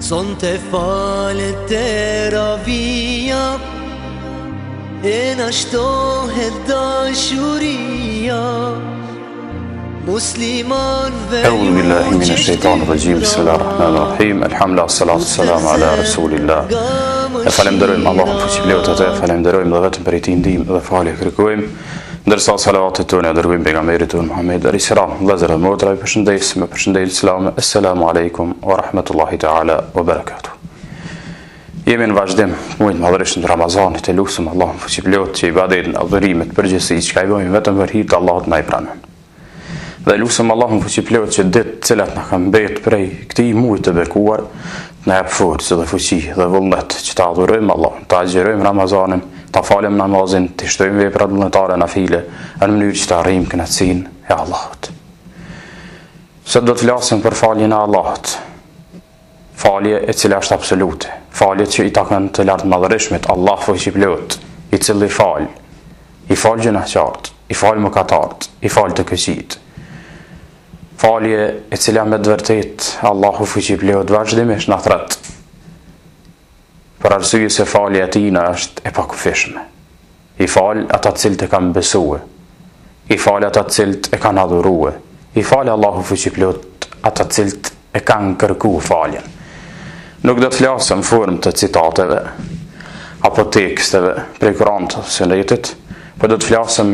Son te falet teravia e na shtohet dashuria muslimanve. A'udhu billahi minash shaitanir rajim. Bismillahir rahmanir rahim. Alhamdulillah, salatu wassalamu ala rasulillah. E falenderojmë Allahun fuqiplot atë, falenderojmë dhe vetëm për i tij ndihmë dhe falje kërkojmë. Ndërsa salavatet tona dërgojmë pejgamberit tonë Muhammed alayhis salam. Vëllezër dhe motra, ju përshëndes me përshëndetje Islam. Assalamu alaikum wa rahmatullahi ta'ala wa barakatuh. Jemi në vazhdim muajit madhërisht të Ramazanit, e lutem Allahun fuqiplot që ibadetin, adhurimet, përgjithësi çka i bëjmë vetëm për hir të Allahut na i pranon. Dhe lutem Allahun fuqiplot që ditë të cilat na kanë mbetë prej këtij muaji të bekuar, na jap forcë dhe fuqi dhe vullnet që ta adhurojmë Allahun, ta xherojmë Ramazanin, ta falem namazin, të shtojmë vepra vullnetare nafile në mënyrë që të arrijmë kënaqësinë e Allahut. Sot do të flasim për faljen e Allahut. Falje e cila është absolute, falje që i takon të lartë madhërishmit Allah fuqiplot, i cili i fal gjunaqart, i fal mëkatart, i fal të këqijt. Falje e cila me të vërtet Allahu fuqiplot vazhdimisht na thret. Për arsye se falja e tij është e pakufishme. I fal ata të cilët e kanë besuar, i fal ata të cilët e kanë adhuruar, i fal Allahu fuqiplot ata të cilët e kanë kërkuar faljen. Nuk do të flasëm në formë të citateve apo teksteve prej Kuranit ose Sunetit, por do të flasëm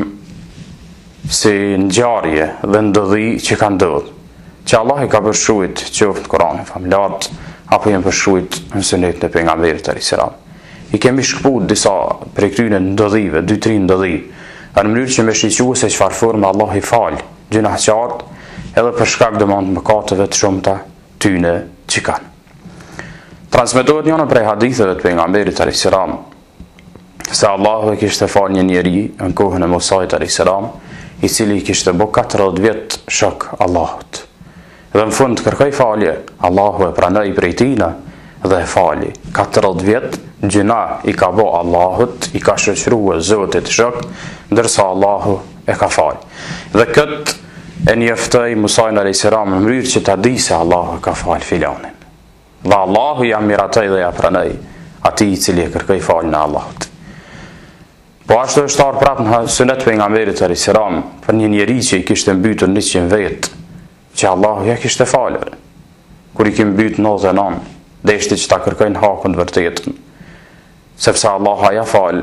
si ngjarje dhe ndodhi që kanë ndodhur, që Allah i ka përshkruajt qoftë në Kuran familjar apo janë përshkruajt në Sunetin e pejgamberit alayhis salam. I kemi shkpuar disa prej këtyre ndodhive, 2-3 ndodhi, në mënyrë që me shiqua se çfarë forme Allah i fal gjunaqart edhe për shkak domosdoshmë mëkateve të shumta tyne që kanë. Transmetohet njëna prej haditheve të pejgamberit alayhis salam se Allahu e kishte fal një njeri në kohën e Musait alayhis salam, i cili kishte bë 40 vjet shok Allahut. Dhe në fund kërkoi falje, Allahu e pranoi prej tij dhe e fali. 40 vjet gjuna i ka bë Allahut, i ka shoqëruar Zotit shok, ndërsa Allahu e ka fal. Dhe këtë e njoftoi Musa alayhis salam në mënyrë që ta di se Allahu ka fal filanin. Dhe Allahu ja miratoi dhe ja pranoi atij i cili e kërkoi faljen e Allahut. Po ashtu është ardhur prapë në Sunet pejgamberit alayhis salam për një njeri që i kishte mbytur 100 vet, që Allahu ja kishte falur. Kur i kim mbyt 99, deshti që ta kërkojnë hakun të vërtetën, sepse Allahu ja fal,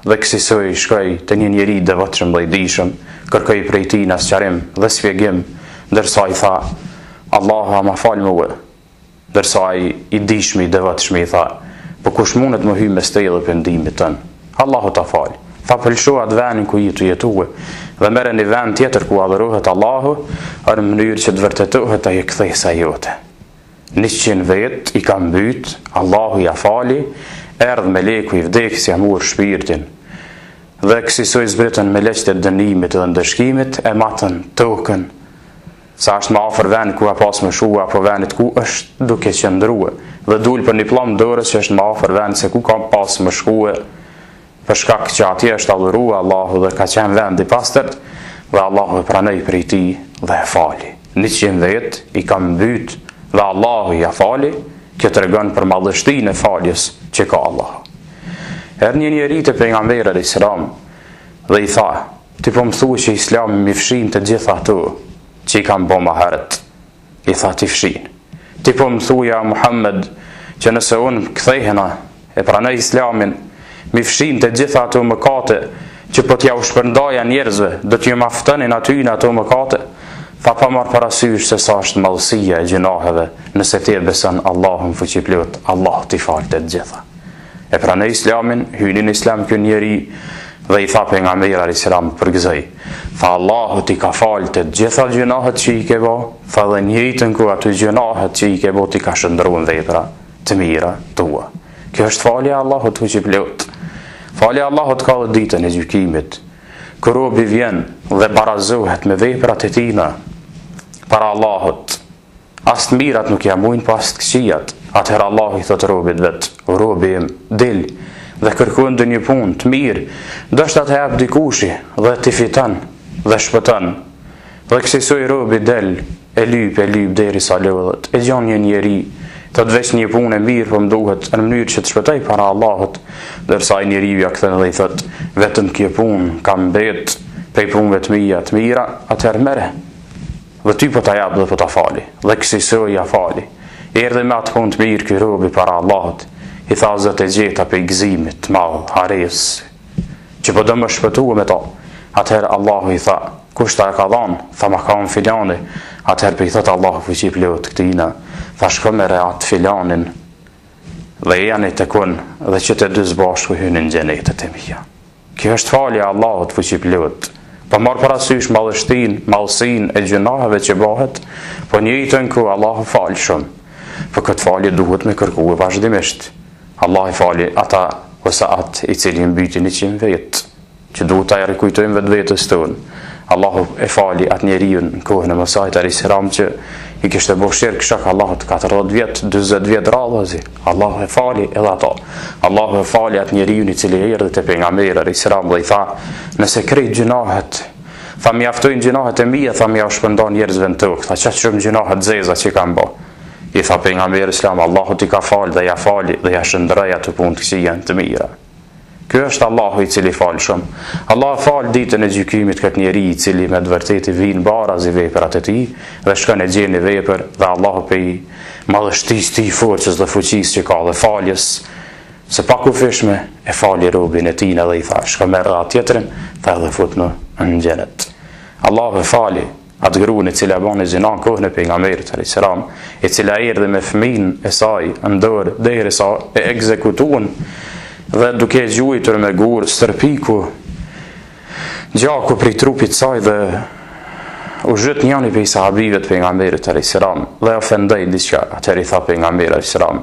dhe kësaj shkoi te një njeri devotshëm dhe i dijshëm, kërkoi prej tij asqarim dhe shpjegim, ndërsa i tha, Allahu ma fal mua. Ndërsa i dijshmi i devotshëm i tha, po kush mundet më hyj mes teje dhe pendimit tën? Allahu ta fal. Tha pëlqeu atë vendin ku jetue dhe merre një vend tjetër ku adhurohet Allahu në mënyrë që të vërtetohet ai kthesa jote. 100 vet i ka mbyt, Allahu ja fali, erdh meleku i vdekjes ja mor shpirtin. Dhe kësaj zbritën me leqët e dënimit dhe ndëshkimit e matën tokën. Sa është më afër vend ku ka pas më shua apo vendit ku është duke qëndruar, dhe dul për një pllom dorës që është më afër vend se ku ka pas më shkue, për shkak që atje është adhuruar Allahu dhe ka qenë vend i pastërt, dhe Allahu e pranoi prej tij dhe e fali. 100 vet i ka mbyt dhe Allahu ja fali, kjo tregon për madhështinë e faljes që ka Allahu. Erdhi një njeri te pejgamberi alayhis salam dhe i tha, ti po më thuaj që Islami më fshin të gjitha ato që i kam bo ma herët. I tha ti fshin. Ti po më thuja Muhammed që nëse unë kthehena e pranoj Islamin, mi fshin të gjitha ato mëkate që po t'ja u shpërndaja njerëzve, do t'ju maftonin aty në ato mëkate. Tha pa marr parasysh se sa është madhësia e gjunaheve, nëse ti e beson Allahun fuqiplot, Allah t'i fal të gjitha. E pranoj Islamin, hyni në Islam ky njeri dhe i tha pejgamberi alayhis salam përgëzoi. Tha Allahu ti ka fal të gjitha gjunahet që i ke bë, tha dhe në jetën ku ato gjunahet që i ke bë ti ka shndruar vepra të mira tua. Kjo është falja e Allahut fuqiplot. Falja e Allahut ka dhe ditën e gjykimit, kur robi vjen dhe barazohet me veprat e tij para Allahut. As të mirat nuk ja mujnë, pas të këqijat. Atëherë Allahu i thot robit vet, robi im, dil dhe kërkon një punë të mirë, ndoshta të jap dikushi dhe ti fiton dhe shpëton. Dhe kësaj robi del, e lyp derisa lodhet. E gjon një njeri Thot veç një punë e mirë po më duhet në mënyrë që të shpëtoj para Allahut, ndërsa ai njeriu ja kthen dhe i thot vetëm kjo punë kam mbet prej punëve të mira, atëherë merre. Dhe ty po ta jap dhe po ta fali. Dhe kësaj ja fali. Erdhi me atë punë të mirë ky robi para Allahut. I tha Zot e gjeta pe gëzimit të madh, hares, që po do më shpëtuar me to. Atëherë Allahu i tha, kush ta ka dhënë? Tha ma ka filani. Atëherë i thot Allahu fuqi plot këtina. Tha shko me reat filanin dhe janë të kun dhe që të dy zbashku hynë në gjenetet e mija. Kjo është falja Allahut fuqi plot. Po marr parasysh mallësinë e gjunaheve që bëhet, po një jetën ku Allahu fal shumë. Po këtë falje duhet me kërkuar vazhdimisht. Allah i fali ata ose atë i cili mbyti 100 vjet, që duhet ta rikujtojmë vetvetes tonë. Allahu e fali atë njeriu në kohën e Musait alayhis salam që i kishte bërë shirk shok Allahut 40 vjet, 40 vjet radhazi. Allahu e fali edhe ato. Allahu e fali atë njeriu i cili erdhi te pejgamberi alayhis salam dhe i tha, nëse krejt gjunahet, tha mjaftojnë gjunahet e mia, tha mja u shpëndon njerëzve në tokë, tha çfarë shumë gjunahet zeza që kanë bë. I tha pejgamberi islam, Allahu ti ka fal dhe ja fali dhe ja shndroi ato punë që janë të mira. Ky është Allahu i cili fal shumë. Allah fal ditën e gjykimit këtë njeri i cili me të vërtetë vin barazi veprat e tij dhe shkon e gjen në vepër dhe Allahu pe madhështisë të forcës dhe fuqisë që ka dhe faljes se pa kufishme e fali robin e tij dhe i tha shko merr atë tjetrin tha dhe fut në xhenet. Allahu e fali atë gruën e cila bën zinë në kohën e pejgamberit alayhis salam, e cila erdhi me fëmin e saj në dorë derisa e ekzekutuan dhe duke gjuajtur me gur stërpiku gjaku prej trupit saj dhe u zhyt njëri prej sahabive të pejgamberit alayhis salam dhe ofendoi diçka. Atëherë i tha pejgamberi alayhis salam,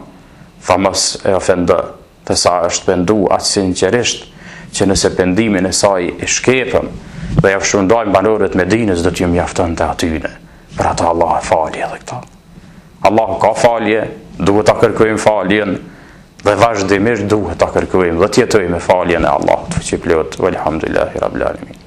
tha mos e ofendo, të sa është pendu atë sinqerisht që nëse pendimin e saj e shkepëm dhe ja shundojmë banorët Medinës do t'ju mjafton të atyne. Për ata Allah e falje edhe këta. Allah ka falje, duhet ta kërkojmë faljen dhe vazhdimisht duhet ta kërkojmë dhe të jetojmë me faljen e Allahut fuqiplot. Walhamdulillahi rabbil alamin.